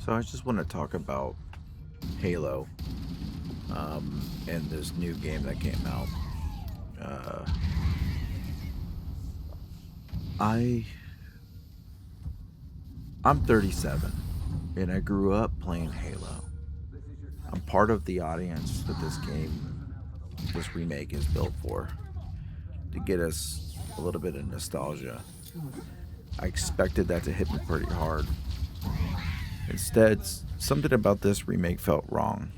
So I just want to talk about Halo, and this new game that came out. Uh, I I'm 37, and I grew up playing Halo. I'm part of the audience that this remake is built for, to get us a little bit of nostalgia. I expected that to hit me pretty hard. Instead, something about this remake felt wrong.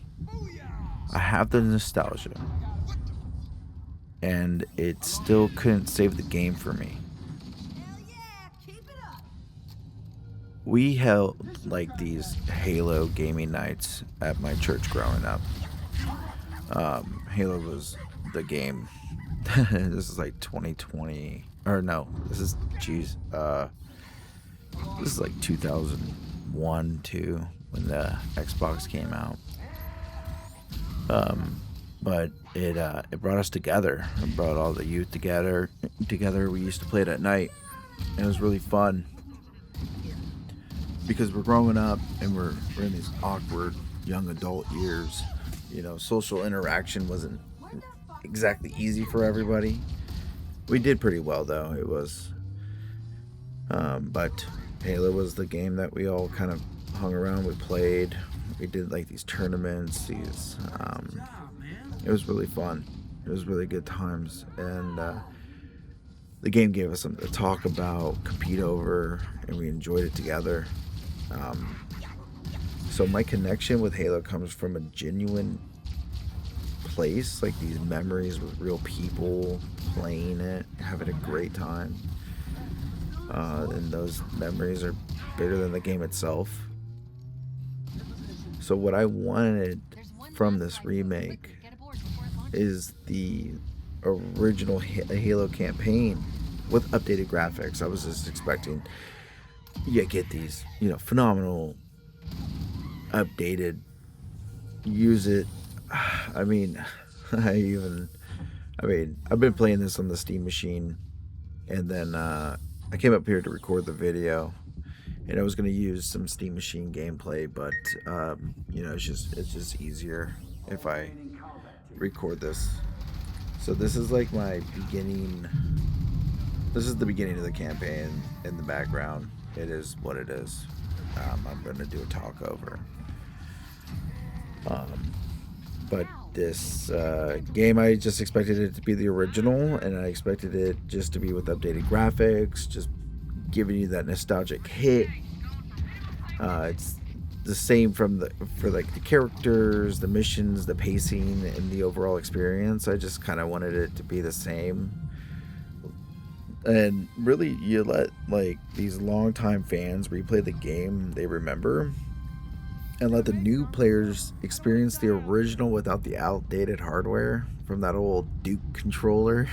I have the nostalgia, and it still couldn't save the game for me. We held like these Halo gaming nights at my church growing up. Halo was the game. This is like 2020, or no, this is geez, this is like 2001, 2 when the Xbox came out. But it brought us together. It brought all the youth together. We used to play it at night. And it was really fun because we're growing up and we're in these awkward young adult years. Social interaction wasn't exactly easy for everybody. We did pretty well though. It was, but Halo was the game that we all kind of hung around. We played. We did like these tournaments. It was really fun. It was really good times, and the game gave us something to talk about, compete over, and we enjoyed it together. So my connection with Halo comes from a genuine place, like these memories with real people playing it, having a great time. And those memories are bigger than the game itself. So what I wanted from this remake is the original Halo campaign with updated graphics. I was just expecting get these, phenomenal updated, use it. I mean, I've been playing this on the Steam machine, and then I came up here to record the video, and I was going to use some Steam machine gameplay, but it's just easier if I record this. So this is like my beginning. This is the beginning of the campaign in the background. It is what it is. I'm going to do a talk over. But this game, I just expected it to be the original, and I expected it just to be with updated graphics, just giving you that nostalgic hit. It's the same for like the characters, the missions, the pacing, and the overall experience. I just kind of wanted it to be the same. And really, you let like these longtime fans replay the game they remember, and let the new players experience the original without the outdated hardware from that old Duke controller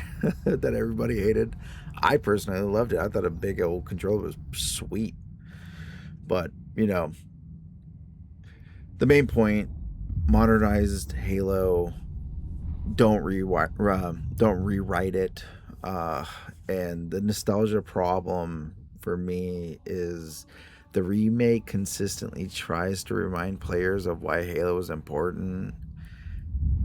that everybody hated. I personally loved it. I thought a big old controller was sweet. But, the main point, modernized Halo, don't rewrite it. And the nostalgia problem for me is the remake consistently tries to remind players of why Halo is important.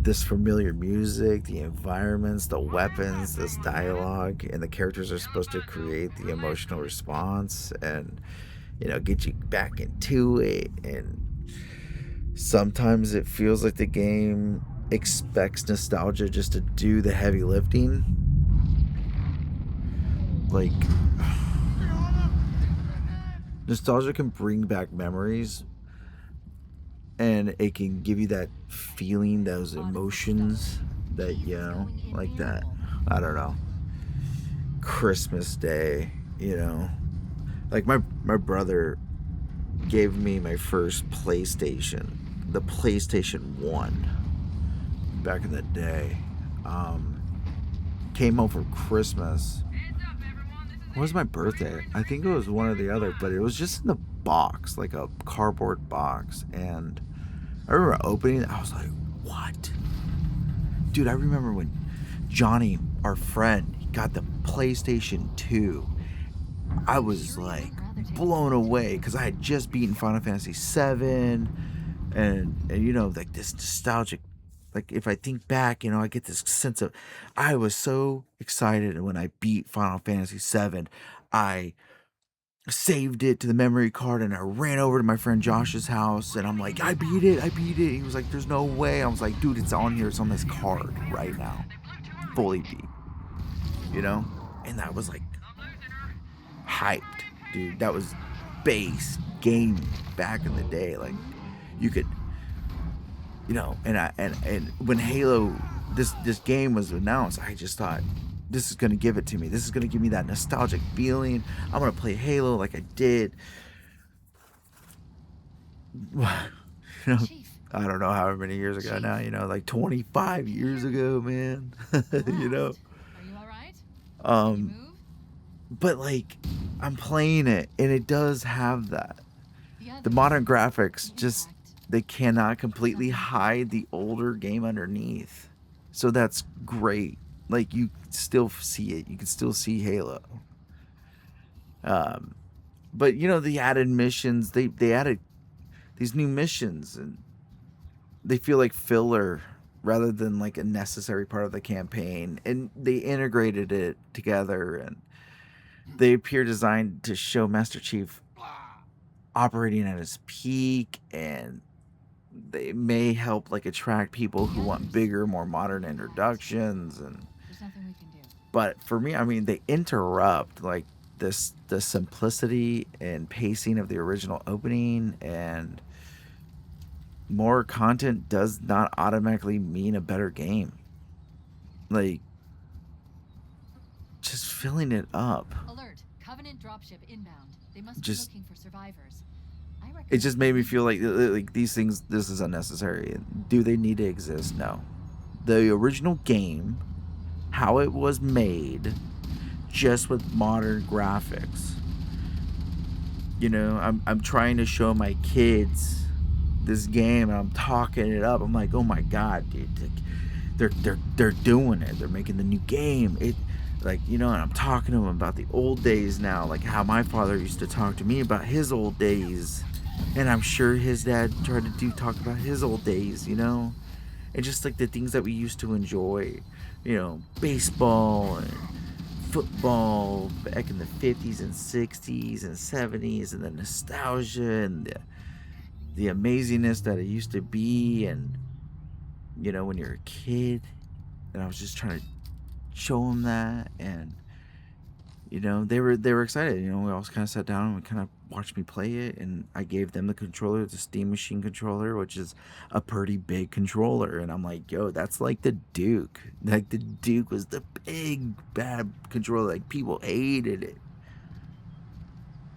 This familiar music, the environments, the weapons, this dialogue, and the characters are supposed to create the emotional response and, get you back into it. And sometimes it feels like the game expects nostalgia just to do the heavy lifting. Like, nostalgia can bring back memories, and it can give you that feeling, those emotions that, like that, I don't know, Christmas Day, like my brother gave me my first PlayStation, the PlayStation 1, back in the day. Came home for Christmas. It was my birthday. I think it was one or the other, but it was just in the box, like a cardboard box. And I remember opening it. I was like, what? Dude, I remember when Johnny, our friend, got the PlayStation 2. I was like blown away because I had just beaten Final Fantasy VII, and you know, like this nostalgic. Like if I think back, you know, I get this sense of I was so excited when I beat Final Fantasy VII. I saved it to the memory card and I ran over to my friend Josh's house and I'm like, I beat it, I beat it. He was like, there's no way. I was like, dude, it's on here, it's on this card right now, fully beat, you know? And that was like hyped, dude. That was base gaming back in the day. Like you could, you know, and when Halo, this game was announced, I just thought, this is gonna give it to me. This is gonna give me that nostalgic feeling. I'm gonna play Halo like I did. You know, I don't know how many years ago now. You know, like 25 years ago, man. You know. Are you all right? But like, I'm playing it, and it does have that. The modern graphics just, they cannot completely hide the older game underneath. So that's great. Like you still see it. You can still see Halo. But you know, the added missions, they added these new missions and they feel like filler rather than like a necessary part of the campaign, and they integrated it together, and they appear designed to show Master Chief operating at his peak, and they may help like attract people who want bigger, more modern introductions. And there's nothing we can do. But for me, I mean, they interrupt like the simplicity and pacing of the original opening, and more content does not automatically mean a better game. Like, just filling it up. Alert! Covenant dropship inbound. They must Just, be looking for survivors. it just made me feel like these things, this is unnecessary. Do they need to exist? No. The original game, how it was made, just with modern graphics. You know, I'm trying to show my kids this game, and I'm talking it up. I'm like, oh my god, dude, they're doing it. They're making the new game. It, like, you know, and I'm talking to them about the old days now, like how my father used to talk to me about his old days, and I'm sure his dad tried to talk about his old days, you know, and just like the things that we used to enjoy, you know, baseball and football back in the 50s and 60s and 70s, and the nostalgia and the amazingness that it used to be. And you know, when you're a kid, and I was just trying to show them that, and you know, they were excited. You know, we all kind of sat down and we kind of watched me play it, and I gave them the controller, the Steam Machine controller, which is a pretty big controller, and I'm like, yo, that's like the Duke. Like the Duke was the big bad controller. Like people hated it,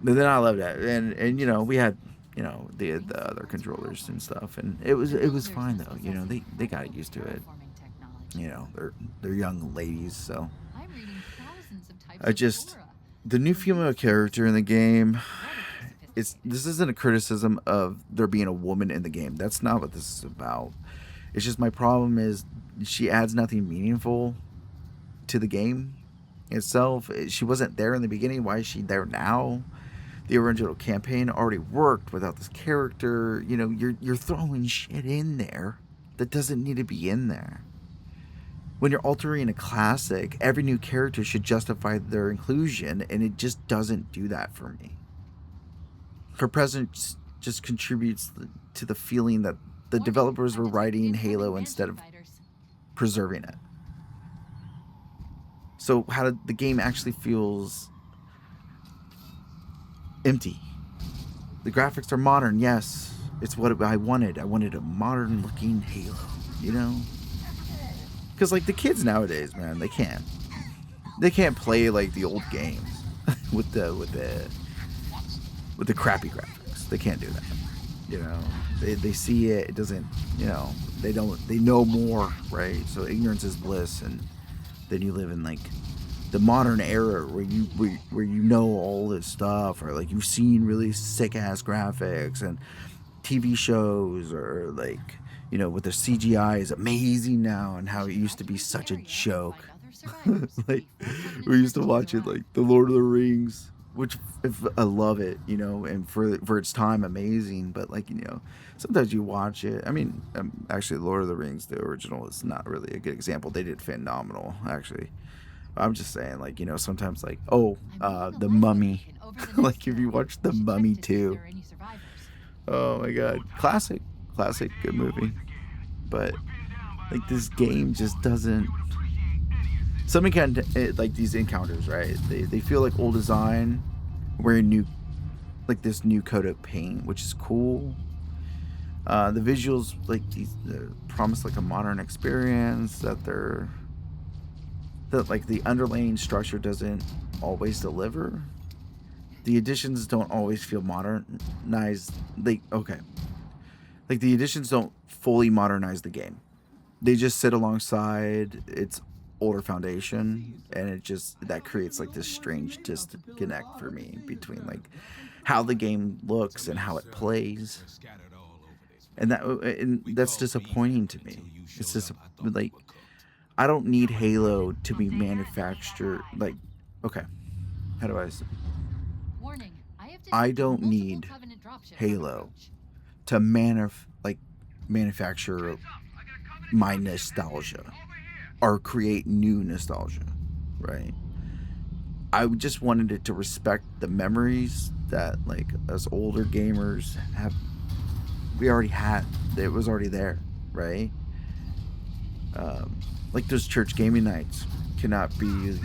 but then I loved that, and you know, we had, you know, the other controllers and stuff, and it was fine though. You know, they got used to it. You know, they're young ladies, so I just, the new female character in the game, this isn't a criticism of there being a woman in the game. That's not what this is about. It's just my problem is she adds nothing meaningful to the game itself. She wasn't there in the beginning. Why is she there now? The original campaign already worked without this character. You know, you're throwing shit in there that doesn't need to be in there. When you're altering a classic, every new character should justify their inclusion, and it just doesn't do that for me. Her presence just contributes to the feeling that the developers were writing Halo instead of preserving it. So how did the game actually feels empty? The graphics are modern, yes. It's what I wanted. I wanted a modern looking Halo, you know? Because like the kids nowadays, man, they can't play like the old games with the crappy graphics. They can't do that. You know, they see it. It doesn't. You know, they know more, right? So ignorance is bliss, and then you live in like the modern era where you know all this stuff, or like you've seen really sick ass graphics and TV shows, or like, you know, with the CGI is amazing now, and how it used to be such a joke. Like we used to watch it like the Lord of the Rings which if I love it, and for its time, amazing. But like sometimes you watch it. I mean, actually, Lord of the Rings, the original, is not really a good example. They did phenomenal, actually. I'm just saying, like sometimes like I'm reading a the life Mummy, beacon over the next like if hill. you watch We the should check Mummy to see if too. there are any survivors. Oh my God, classic, good movie. But like this game just doesn't. Something kind of like these encounters, right? They feel like old design, wearing new like this new coat of paint, which is cool. The visuals like these promise like a modern experience that like the underlying structure doesn't always deliver. The additions don't always feel modernized. Like the additions don't fully modernize the game. They just sit alongside its older foundation, and it just that creates like this strange disconnect for me between like how the game looks and how it plays, and that's disappointing to me. It's just like I don't need Halo to be manufactured like okay, how do I say? Warning, I have I detected don't multiple need Covenant dropships on Halo approach. to manufacture my nostalgia or create new nostalgia, right? I just wanted it to respect the memories that like us older gamers have. We already had. It was already there, right? Like those church gaming nights cannot be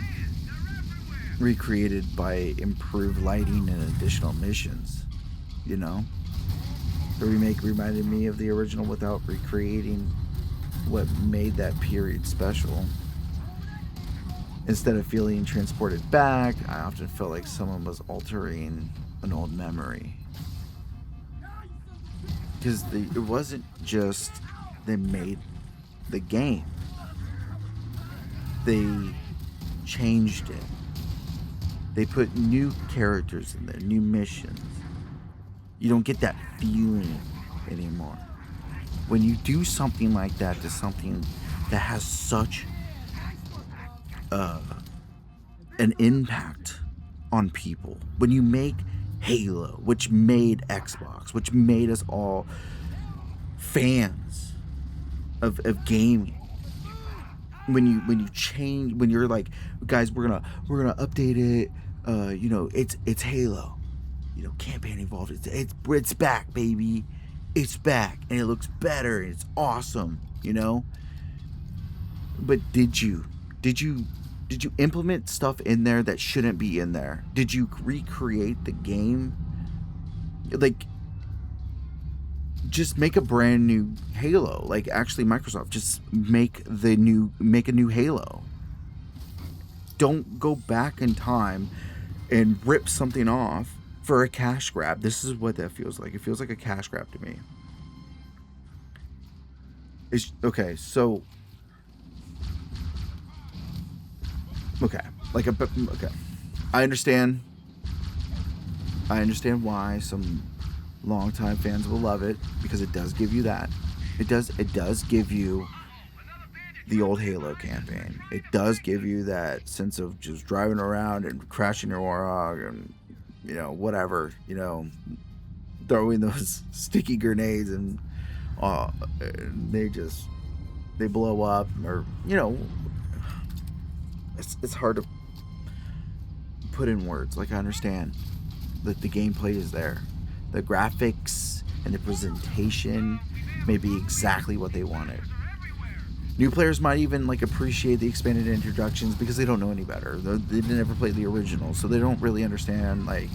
recreated by improved lighting and additional missions. You know, the remake reminded me of the original without recreating what made that period special. Instead of feeling transported back, I often felt like someone was altering an old memory. Because it wasn't just they made the game, they changed it. They put new characters in there, new missions. You don't get that feeling anymore. When you do something like that to something that has such uh, an impact on people, when you make Halo, which made Xbox, which made us all fans of gaming, when you change, when you're like, guys, we're gonna update it, it's Halo, campaign involved, it's back, baby, it's back, and it looks better, and it's awesome. But did you did you implement stuff in there that shouldn't be in there? Did you recreate the game? Like, just make a brand new Halo. Like, actually, Microsoft, just make a new Halo. Don't go back in time and rip something off for a cash grab. This is what that feels like. It feels like a cash grab to me. It's okay. So okay, okay. I understand. I understand why some longtime fans will love it, because it does give you that. It does give you the old Halo campaign. It does give you that sense of just driving around and crashing your warhog and whatever, throwing those sticky grenades and uh, they just they blow up, or it's hard to put in words. Like, I understand that the gameplay is there, the graphics and the presentation may be exactly what they wanted. New players might even like appreciate the expanded introductions because they don't know any better. They never played the original, so they don't really understand like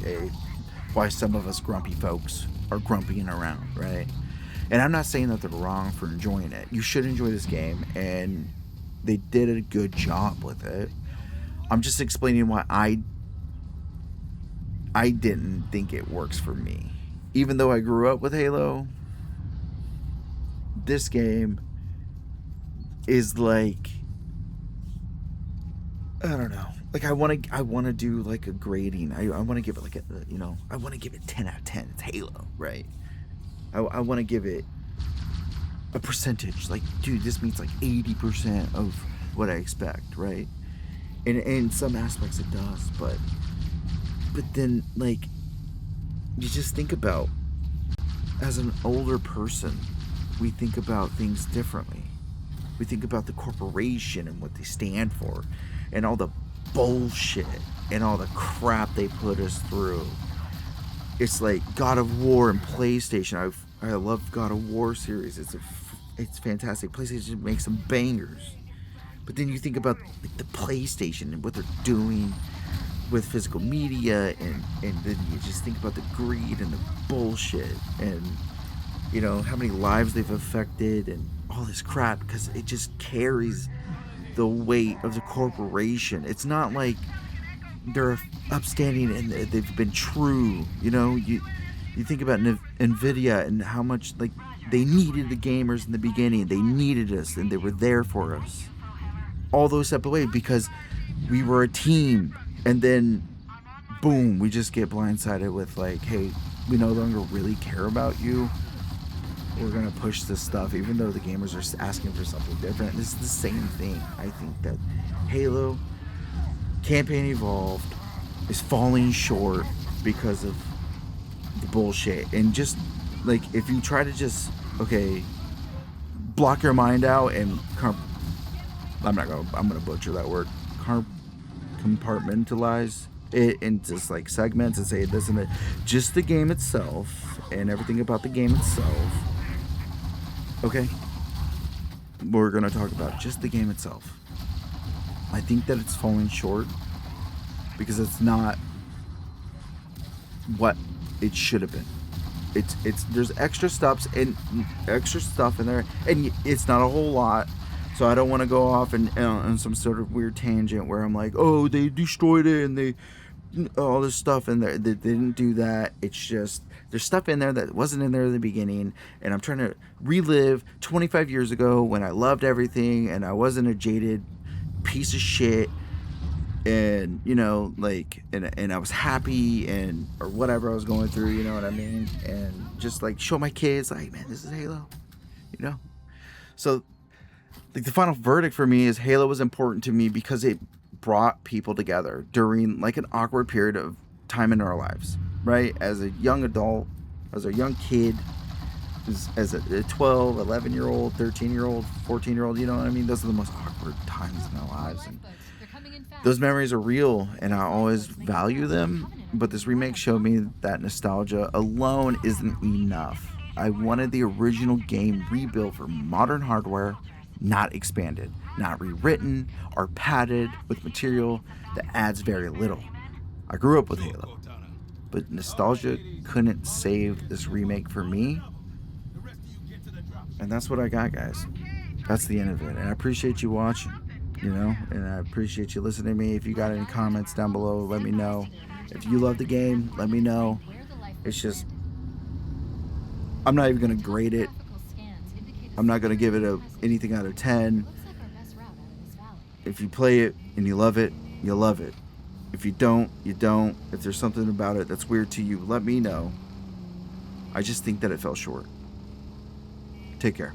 why some of us grumpy folks are grumpying around, right? And I'm not saying that they're wrong for enjoying it. You should enjoy this game, and they did a good job with it. I'm just explaining why I didn't think it works for me. Even though I grew up with Halo, this game is like, I don't know. Like, I want to do like a grading. I want to give it like I want to give it 10 out of 10. It's Halo, right? I want to give it a percentage. Like, dude, this means like 80% of what I expect, right? And in some aspects it does, but But then, like, you just think about, as an older person, we think about things differently. We think about the corporation and what they stand for, and all the bullshit and all the crap they put us through. It's like God of War and PlayStation. I love God of War series. It's fantastic. PlayStation makes some bangers. But then you think about, like, the PlayStation and what they're doing with physical media, and then you just think about the greed and the bullshit, and how many lives they've affected and all this crap, because it just carries the weight of the corporation. It's not like they're upstanding and they've been true. You think about Nvidia and how much, like, they needed the gamers in the beginning. They needed us and they were there for us all those step away because we were a team. And then boom, we just get blindsided with, like, hey, we no longer really care about you. We're gonna push this stuff even though the gamers are asking for something different. This is the same thing. I think that Halo Campaign Evolved is falling short because of the bullshit. And just, like, if you try to just, okay, block your mind out and I'm gonna butcher that word, compartmentalize it into just, like, segments and say this and that, just the game itself and everything about the game itself. Okay, we're gonna talk about just the game itself. I think that it's falling short because it's not what it should have been. It's there's extra stuff in there, and it's not a whole lot. So I don't want to go off on some sort of weird tangent where I'm like, oh, they destroyed it and they all this stuff in there. They didn't do that. It's just there's stuff in there that wasn't in there in the beginning, and I'm trying to relive 25 years ago when I loved everything and I wasn't a jaded piece of shit, and like, and I was happy, and or whatever I was going through, you know what I mean, and just, like, show my kids, like, man, this is Halo, so, like, the final verdict for me is Halo was important to me because it brought people together during, like, an awkward period of time in our lives, right? As a young adult, as a young kid, as a 12, 11-year-old, 13-year-old, 14-year-old, you know what I mean? Those are the most awkward times in our lives, and those memories are real, and I always value them. But this remake showed me that nostalgia alone isn't enough. I wanted the original game rebuilt for modern hardware, not expanded, not rewritten or padded with material that adds very little. I grew up with Halo, but nostalgia couldn't save this remake for me. And that's what I got, guys. That's the end of it. And I appreciate you watching, and I appreciate you listening to me. If you got any comments down below, let me know. If you love the game, let me know. It's just, I'm not even going to grade it. I'm not going to give it anything out of 10. If you play it and you love it, you love it. If you don't, you don't. If there's something about it that's weird to you, let me know. I just think that it fell short. Take care.